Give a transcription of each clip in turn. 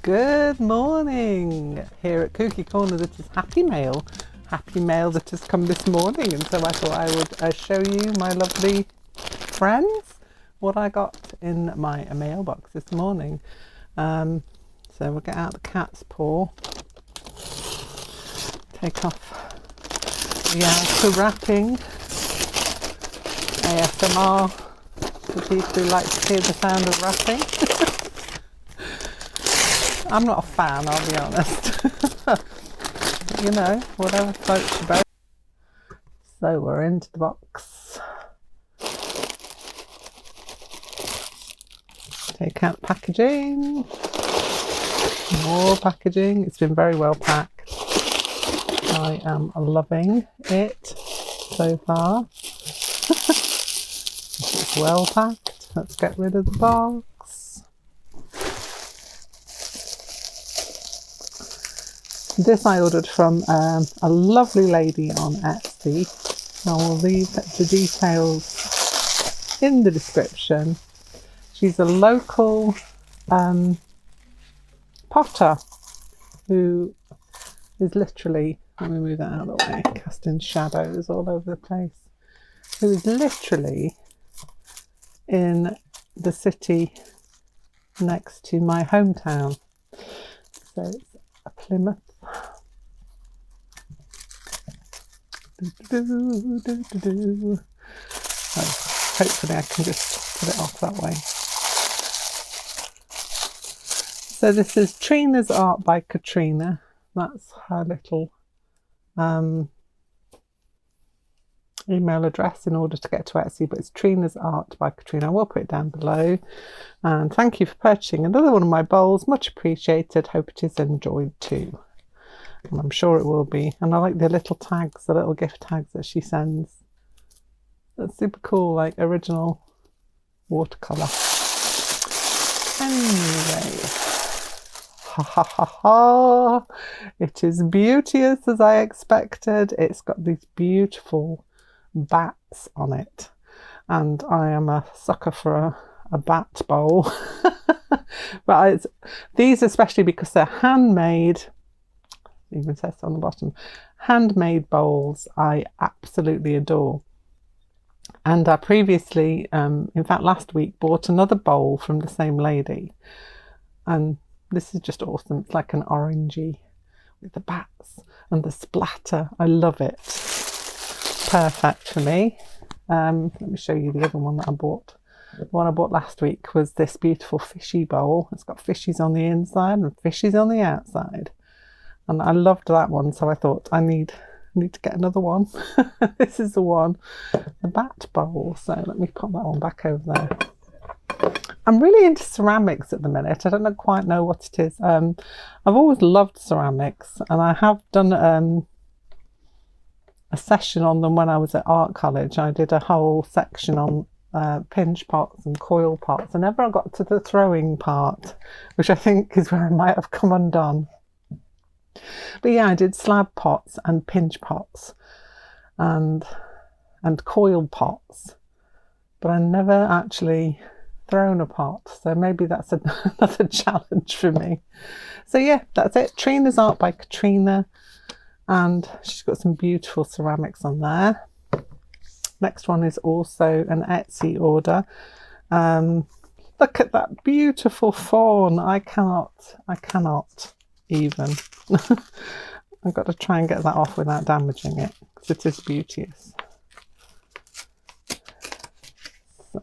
Good morning here at Kooky Corner. This is happy mail that has come this morning, and so I thought I would show you, my lovely friends, what I got in my mailbox this morning. So we'll get out the cat's paw, take off the outer wrapping. ASMR for people who like to hear the sound of wrapping. I'm not a fan, I'll be honest. You know, whatever floats your boat. So we're into the box. Take out the packaging. More packaging. It's been very well packed. I am loving it so far. It's well packed. Let's get rid of the box. This I ordered from a lovely lady on Etsy. I will leave the details in the description. She's a local potter who is literally, let me move that out of the way, casting shadows all over the place, who is literally in the city next to my hometown. So it's a Plymouth. So hopefully I can just put it off that way. So this is Trina's Art by Katrina. That's her little email address in order to get to Etsy, but it's Trina's Art by Katrina. I will put it down below. And thank you for purchasing another one of my bowls. Much appreciated. Hope it is enjoyed too. And I'm sure it will be. And I like the little tags, the little gift tags that she sends. That's super cool, like original watercolour. Anyway. Ha ha ha ha. It is beauteous as I expected. It's got these beautiful bats on it. And I am a sucker for a bat bowl. But these especially because they're handmade. Even says on the bottom, handmade bowls I absolutely adore. And I previously, in fact last week, bought another bowl from the same lady, and this is just awesome. It's like an orangey with the bats and the splatter. I love it. Perfect for me. Let me show you the other one that I bought. The one I bought last week was this beautiful fishy bowl. It's got fishies on the inside and fishies on the outside. And I loved that one, so I thought I need to get another one. This is the one, the bat bowl. So let me pop that one back over there. I'm really into ceramics at the minute. I don't quite know what it is. I've always loved ceramics, and I have done a session on them when I was at art college. I did a whole section on pinch pots and coil pots. I never got to the throwing part, which I think is where I might have come undone. But yeah, I did slab pots and pinch pots and coil pots, but I never actually thrown a pot, so maybe that's another challenge for me. So yeah, that's it. Trina's Art by Katrina, and she's got some beautiful ceramics on there. Next one is also an Etsy order. Look at that beautiful fawn. I cannot even. I've got to try and get that off without damaging it, because it is beauteous. So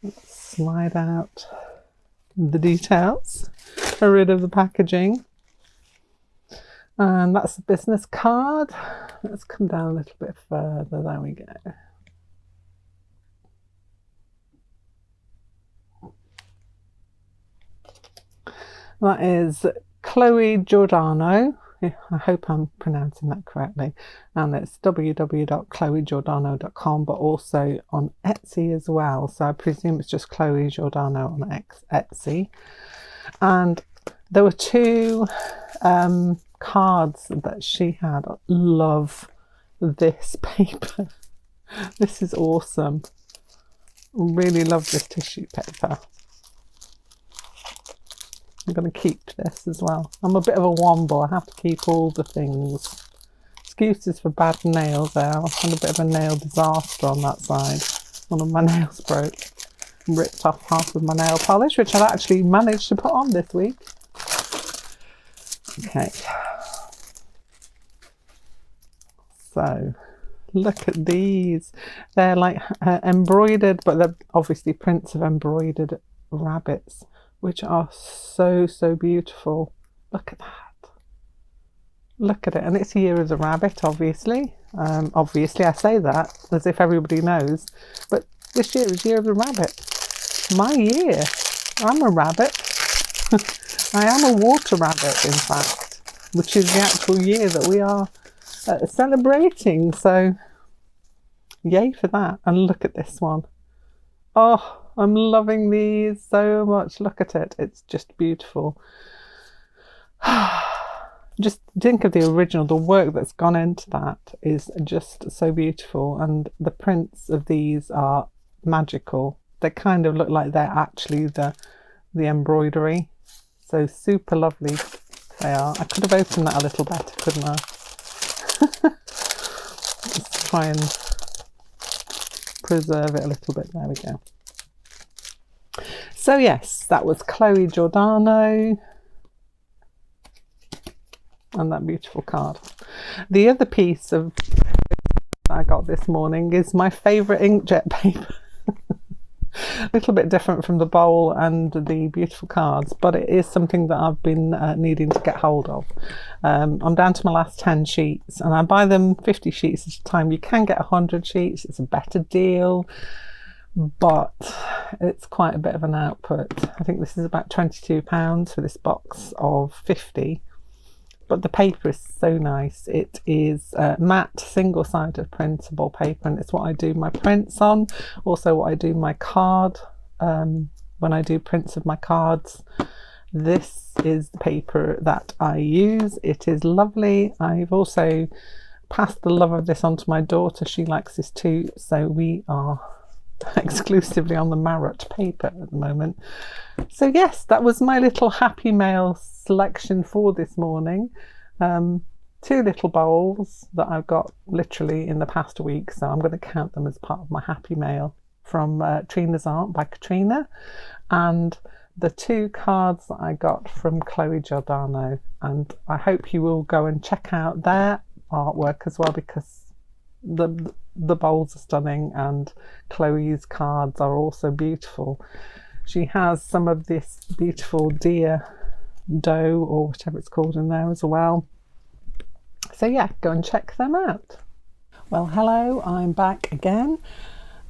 let's slide out the details, get rid of the packaging, and that's the business card. Let's come down a little bit further. There we go. That is Chloe Giordano. I hope I'm pronouncing that correctly. And it's www.chloegiordano.com, but also on Etsy as well. So I presume it's just Chloe Giordano on Etsy. And there were two cards that she had. I love this paper. This is awesome. Really love this tissue paper. I'm going to keep this as well. I'm a bit of a womble. I have to keep all the things. Excuses for bad nails there. I've had a bit of a nail disaster on that side. One of my nails broke. Ripped off half of my nail polish, which I've actually managed to put on this week. Okay. So, look at these. They're like embroidered, but they're obviously prints of embroidered rabbits, which are so, so beautiful. Look at that. Look at it. And it's Year of the Rabbit, obviously. Obviously, I say that as if everybody knows. But this year is Year of the Rabbit. My year. I'm a rabbit. I am a water rabbit, in fact, which is the actual year that we are celebrating. So, yay for that. And look at this one. Oh, I'm loving these so much. Look at it. It's just beautiful. Just think of the original. The work that's gone into that is just so beautiful. And the prints of these are magical. They kind of look like they're actually the embroidery. So super lovely they are. I could have opened that a little better, couldn't I? Just try and preserve it a little bit. There we go. So yes, that was Chloe Giordano and that beautiful card. The other piece of I got this morning is my favourite inkjet paper. A little bit different from the bowl and the beautiful cards, but it is something that I've been needing to get hold of. I'm down to my last 10 sheets and I buy them 50 sheets at a time. You can get 100 sheets, it's a better deal, but it's quite a bit of an output. I think this is about £22 for this box of 50. But the paper is so nice. It is matte, single-sided printable paper, and it's what I do my prints on. Also what I do my card, when I do prints of my cards. This is the paper that I use. It is lovely. I've also passed the love of this on to my daughter. She likes this too, so we are exclusively on the Marrot paper at the moment. So yes, that was my little happy mail selection for this morning. 2 little bowls that I've got literally in the past week, so I'm going to count them as part of my happy mail from Trina's Art by Katrina, and the 2 cards that I got from Chloe Giordano. And I hope you will go and check out their artwork as well, because the bowls are stunning and Chloe's cards are also beautiful. She has some of this beautiful deer dough or whatever it's called in there as well. So yeah, go and check them out. Well, hello, I'm back again.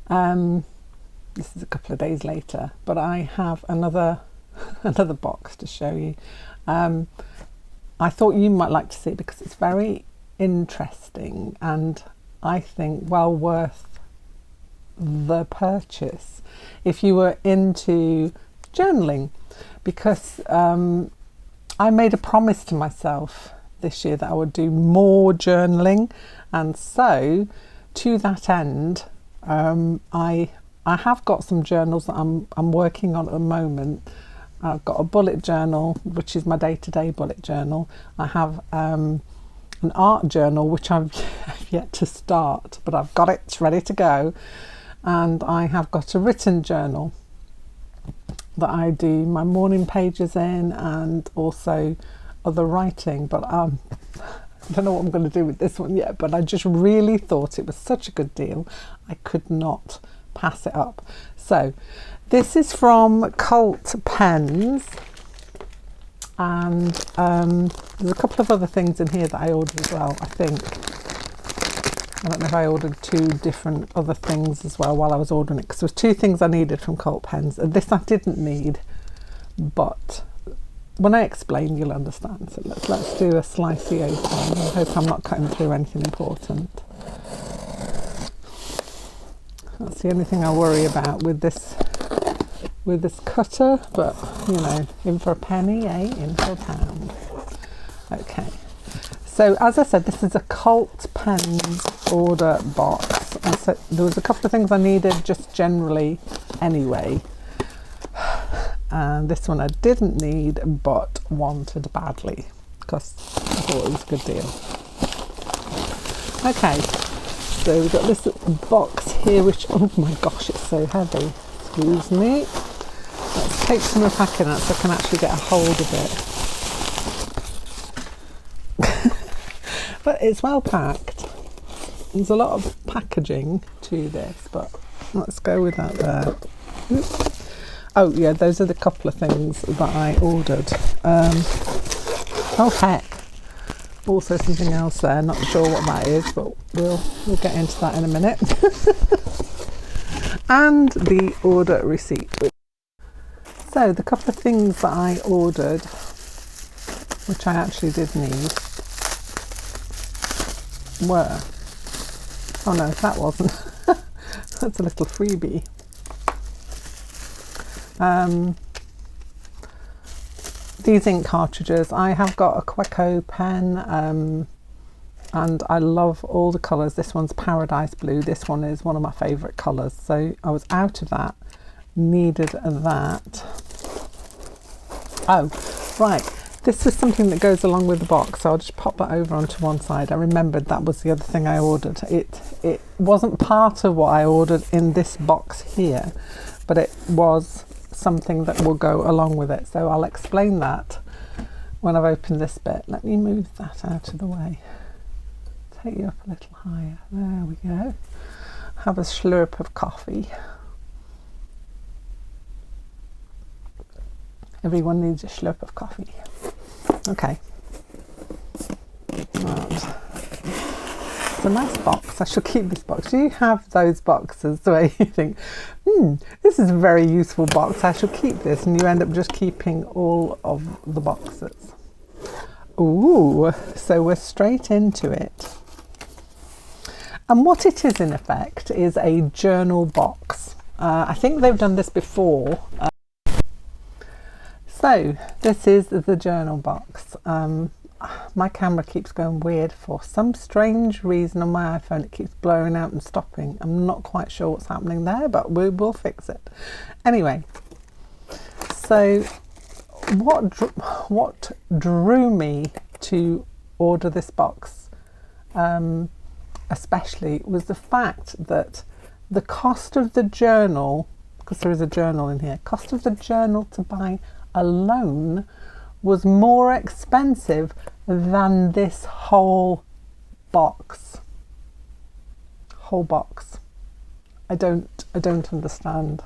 This is a couple of days later, but I have another box to show you. I thought you might like to see it because it's very interesting and I think well worth the purchase if you were into journaling, because I made a promise to myself this year that I would do more journaling, and so to that end I have got some journals that I'm working on at the moment. I've got a bullet journal, which is my day-to-day bullet journal. I have an art journal, which I've yet to start, but I've got it, it's ready to go. And I have got a written journal that I do my morning pages in, and also other writing, but I don't know what I'm going to do with this one yet, but I just really thought it was such a good deal I could not pass it up. So this is from Cult Pens, and there's a couple of other things in here that I ordered as well. I don't know if I ordered 2 different other things as well while I was ordering it, because there was 2 things I needed from Cult Pens, and this I didn't need, but when I explain you'll understand. So let's do a slicey open. I hope I'm not cutting through anything important. That's the only thing I worry about with this cutter, but you know, in for a penny, in for a pound. Okay, so as I said, this is a Cult Pens order box, and so there was a couple of things I needed just generally anyway, and this one I didn't need but wanted badly because I thought it was a good deal. Okay, so we've got this box here which, oh my gosh, it's so heavy. Excuse me. Let's take some of the packing out so I can actually get a hold of it. But it's well packed. There's a lot of packaging to this, but let's go with that there. Oops. Oh yeah, those are the couple of things that I ordered. Oh heck, also something else there, not sure what that is, but we'll get into that in a minute. And the order receipt. So the couple of things that I ordered, which I actually did need, were, oh no, that wasn't. That's a little freebie. These ink cartridges. I have got a Kooky pen, and I love all the colours. This one's Paradise Blue. This one is one of my favourite colours. So I was out of that, needed that. Oh, right. This is something that goes along with the box, so I'll just pop that over onto one side. I remembered that was the other thing I ordered. It wasn't part of what I ordered in this box here, but it was something that will go along with it. So I'll explain that when I've opened this bit. Let me move that out of the way. Take you up a little higher. There we go. Have a slurp of coffee. Everyone needs a slurp of coffee. Okay. Right. It's a nice box. I shall keep this box. Do you have those boxes where you think, this is a very useful box, I shall keep this, and you end up just keeping all of the boxes? Ooh, so we're straight into it. And what it is in effect is a journal box. I think they've done this before. So this is the journal box. My camera keeps going weird for some strange reason on my iPhone. It keeps blurring out and stopping. I'm not quite sure what's happening there, but we will fix it. Anyway, so what drew me to order this box especially was the fact that the cost of the journal, because there is a journal in here, cost of the journal to buy alone was more expensive than this whole box. I don't understand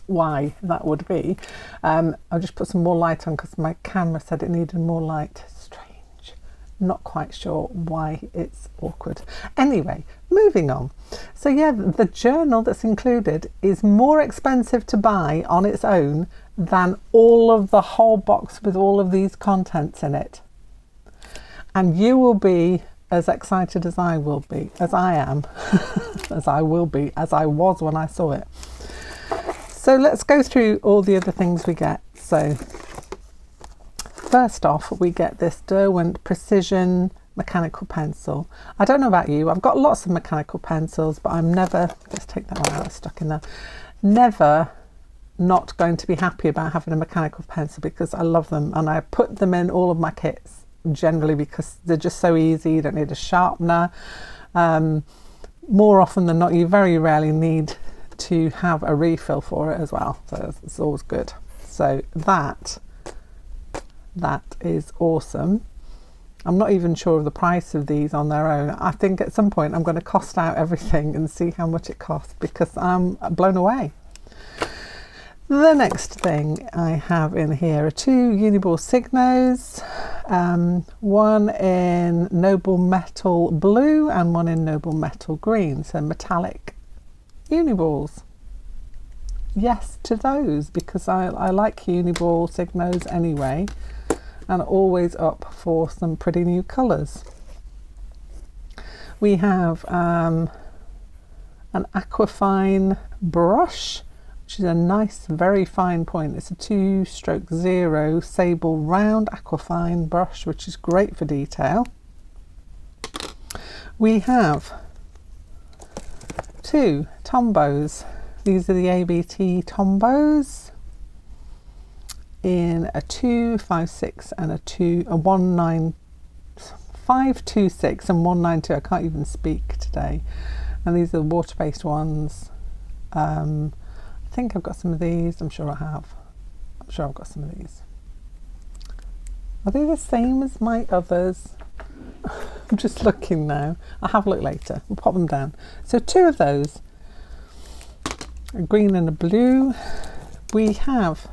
why that would be. I'll just put some more light on because my camera said it needed more light. Strange. Not quite sure why it's awkward. Anyway, moving on. So yeah, the journal that's included is more expensive to buy on its own than all of the whole box with all of these contents in it. And you will be as excited as I will be, as I am, as I will be, as I was when I saw it. So let's go through all the other things we get. So first off, we get this Derwent Precision mechanical pencil. I don't know about you, I've got lots of mechanical pencils, but I'm never, let's take that one out, it's stuck in there, never not going to be happy about having a mechanical pencil because I love them, and I put them in all of my kits generally because they're just so easy. You don't need a sharpener. More often than not, you very rarely need to have a refill for it as well, so it's always good. So that is awesome. I'm not even sure of the price of these on their own. I think at some point I'm going to cost out everything and see how much it costs because I'm blown away. The next thing I have in here are two Uniball Signos, one in Noble Metal Blue and one in Noble Metal Green, so metallic Uniballs. Yes to those, because I like Uniball Signos anyway, and always up for some pretty new colours. We have an Aquafine brush, which is a nice, very fine point. It's a 2/0 sable round Aquafine brush, which is great for detail. We have two Tombos. These are the ABT Tombos. in a 256 and a 526 and 192. I can't even speak today. And these are the water-based ones. I think I've got some of these. I'm sure I have. I'm sure I've got some of these. Are they the same as my others? I'm just looking now. I'll have a look later. We'll pop them down. So 2 of those, a green and a blue. We have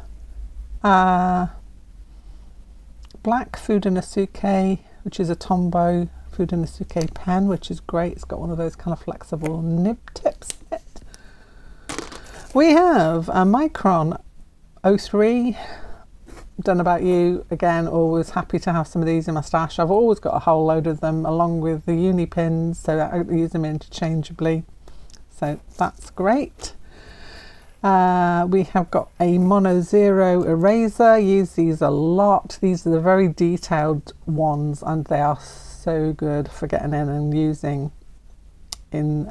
black Food in a Souquet, which is a Tombow Food in a Souquet pen, which is great. It's got one of those kind of flexible nib tips in it. We have a Micron 03. Don't know about you, again, always happy to have some of these in my stash. I've always got a whole load of them along with the uni pins, so I use them interchangeably. So that's great. We have got a Mono Zero eraser. Use these a lot. These are the very detailed ones, and they are so good for getting in and using in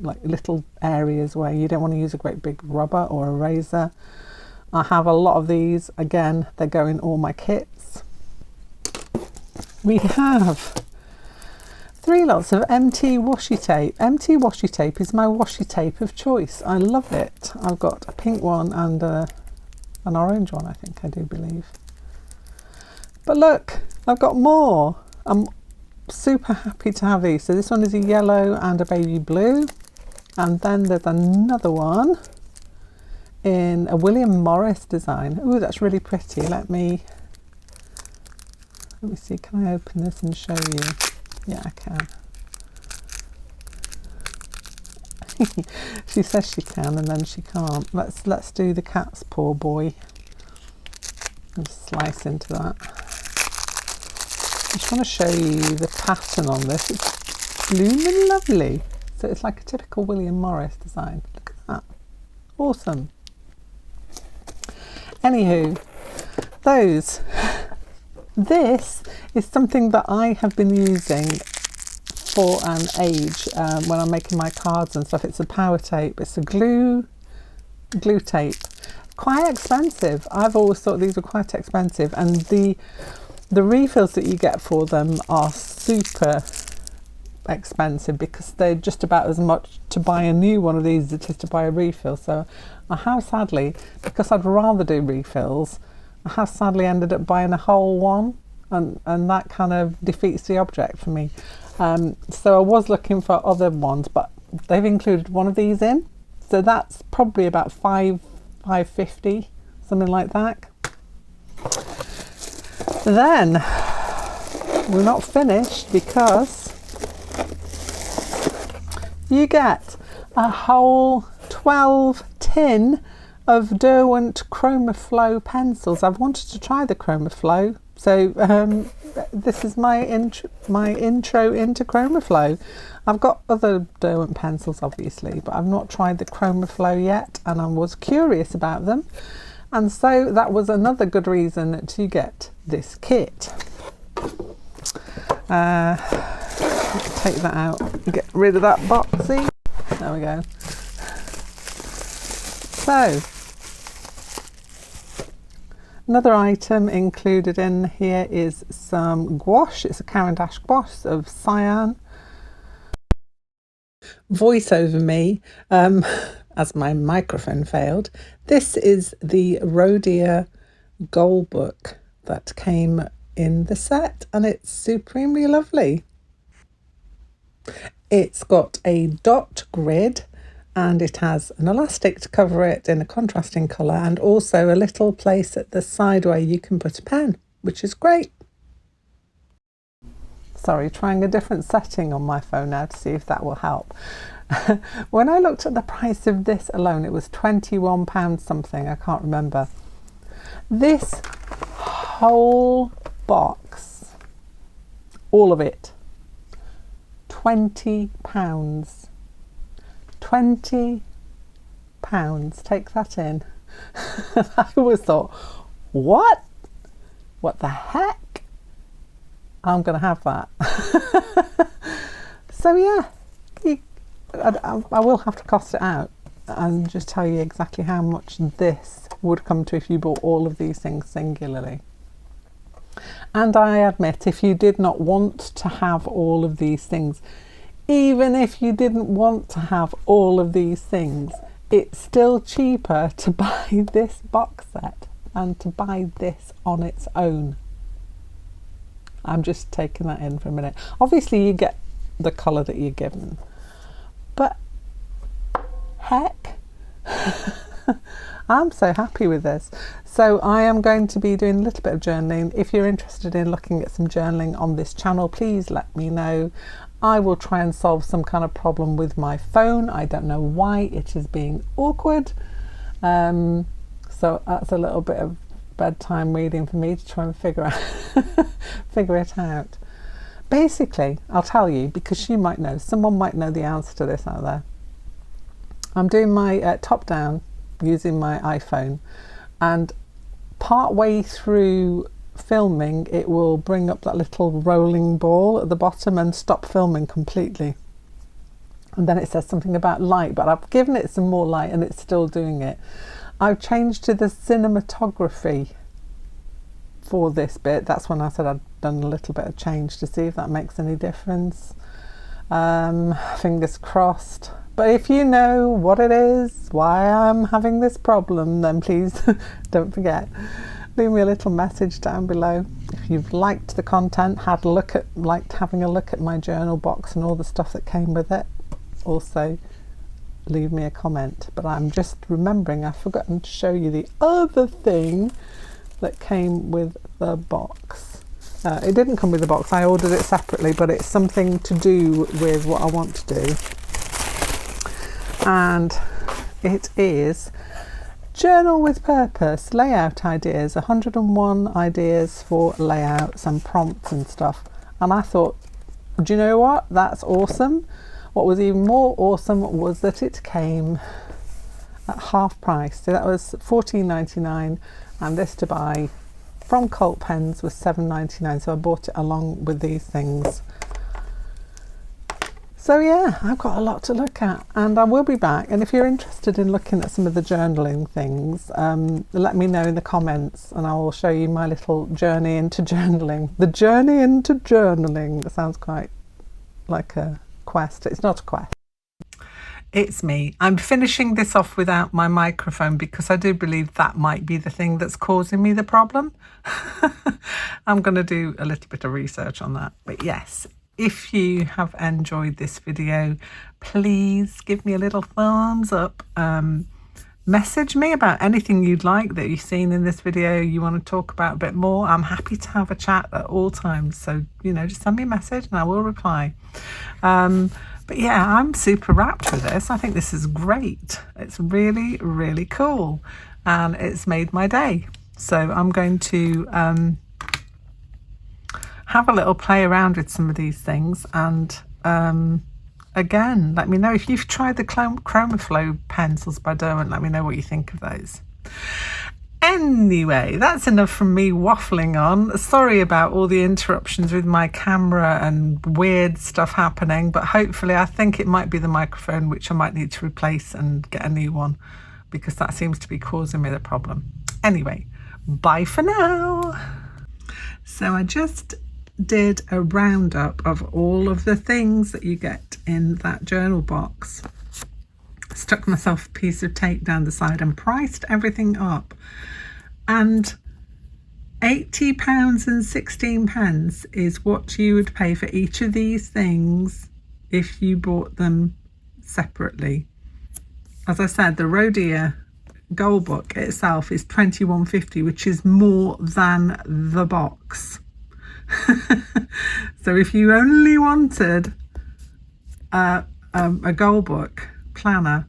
like little areas where you don't want to use a great big rubber or eraser. I have a lot of these. Again, they go in all my kits. We have 3 lots of MT washi tape. MT washi tape is my washi tape of choice. I love it. I've got a pink one and an orange one, I think, I do believe. But look, I've got more. I'm super happy to have these. So this one is a yellow and a baby blue. And then there's another one in a William Morris design. Ooh, that's really pretty. Let me see, can I open this and show you? Yeah, I can. She says she can and then she can't. Let's do the cat's paw boy and slice into that. I just want to show you the pattern on this. It's blooming lovely. So it's like a typical William Morris design. Look at that. Awesome. Anywho, this is something that I have been using for an age when I'm making my cards and stuff. It's a power tape. It's a glue tape. Quite expensive. I've always thought these were quite expensive, and the refills that you get for them are super expensive because they're just about as much to buy a new one of these as it is to buy a refill. So I have sadly, because I'd rather do refills, I have sadly ended up buying a whole one, and that kind of defeats the object for me. So I was looking for other ones, but they've included one of these in, so that's probably about $5.50, something like that. Then we're not finished because you get a whole 12 tin of Derwent Chromaflow pencils. I've wanted to try the Chromaflow, so this is my intro into Chromaflow. I've got other Derwent pencils obviously, but I've not tried the Chromaflow yet, and I was curious about them, and so that was another good reason to get this kit. Take that out and get rid of that boxy. There we go. So another item included in here is some gouache. It's a Caran d'Ache gouache of cyan. Voice over me as my microphone failed. This is the Rhodia Gold book that came in the set, and it's supremely lovely. It's got a dot grid and it has an elastic to cover it in a contrasting colour, and also a little place at the side where you can put a pen, which is great. Sorry, trying a different setting on my phone now to see if that will help. When I looked at the price of this alone, it was £21 something, I can't remember. This whole box, all of it, £20. £20. Take that in. I always thought, what the heck? I'm gonna have that. So yeah, I will have to cost it out and just tell you exactly how much this would come to if you bought all of these things singularly. And I admit, if you did not want to have all of these things, even if you didn't want to have all of these things, it's still cheaper to buy this box set and to buy this on its own. I'm just taking that in for a minute. Obviously you get the colour that you're given, but heck, I'm so happy with this. So I am going to be doing a little bit of journaling. If you're interested in looking at some journaling on this channel, please let me know. I will try and solve some kind of problem with my phone. I don't know why it is being awkward. So that's a little bit of bedtime reading for me to try and figure it out. Basically, I'll tell you, because you might know, someone might know the answer to this out there. I'm doing my top down using my iPhone, and part way through filming it will bring up that little rolling ball at the bottom and stop filming completely, and then it says something about light, but I've given it some more light and it's still doing it. I've changed to the cinematography for this bit. That's when I said I'd done a little bit of change, to see if that makes any difference. Fingers crossed. But if you know what it is, why I'm having this problem, then please don't forget, leave me a little message down below. If you've liked the content, liked having a look at my journal box and all the stuff that came with it, also leave me a comment. But I'm just remembering I've forgotten to show you the other thing that came with the box. It didn't come with the box, I ordered it separately, but it's something to do with what I want to do. And it is Journal with Purpose, layout ideas, 101 ideas for layouts and prompts and stuff. And I thought, do you know what? That's awesome. What was even more awesome was that it came at half price. So that was $14.99, and this to buy from Cult Pens was $7.99. So I bought it along with these things. So yeah, I've got a lot to look at, and I will be back. And if you're interested in looking at some of the journaling things, let me know in the comments and I will show you my little journey into journaling. The journey into journaling. That sounds quite like a quest. It's not a quest. It's me. I'm finishing this off without my microphone because I do believe that might be the thing that's causing me the problem. I'm going to do a little bit of research on that. But yes, if you have enjoyed this video, please give me a little thumbs up. Message me about anything you'd like that you've seen in this video, you want to talk about a bit more. I'm happy to have a chat at all times. So, you know, just send me a message and I will reply. But yeah, I'm super wrapped with this. I think this is great. It's really, really cool. And it's made my day. So I'm going to have a little play around with some of these things, and again, let me know if you've tried the Chromaflow pencils by Derwent. Let me know what you think of those. Anyway, that's enough from me waffling on. Sorry about all the interruptions with my camera and weird stuff happening, but hopefully, I think it might be the microphone, which I might need to replace and get a new one, because that seems to be causing me the problem. Anyway, bye for now. So I just did a roundup of all of the things that you get in that journal box. Stuck myself a piece of tape down the side and priced everything up, and £80.16 is what you would pay for each of these things if you bought them separately. As I said, the Rhodia Gold Book itself is £21.50, which is more than the box. So if you only wanted a Gold Book planner,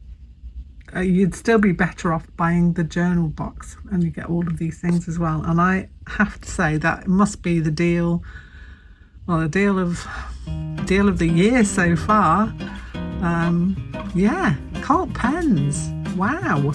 you'd still be better off buying the journal box, and you get all of these things as well. And I have to say that must be the deal, well, the deal of the year so far. Yeah, Cult Pens. Wow.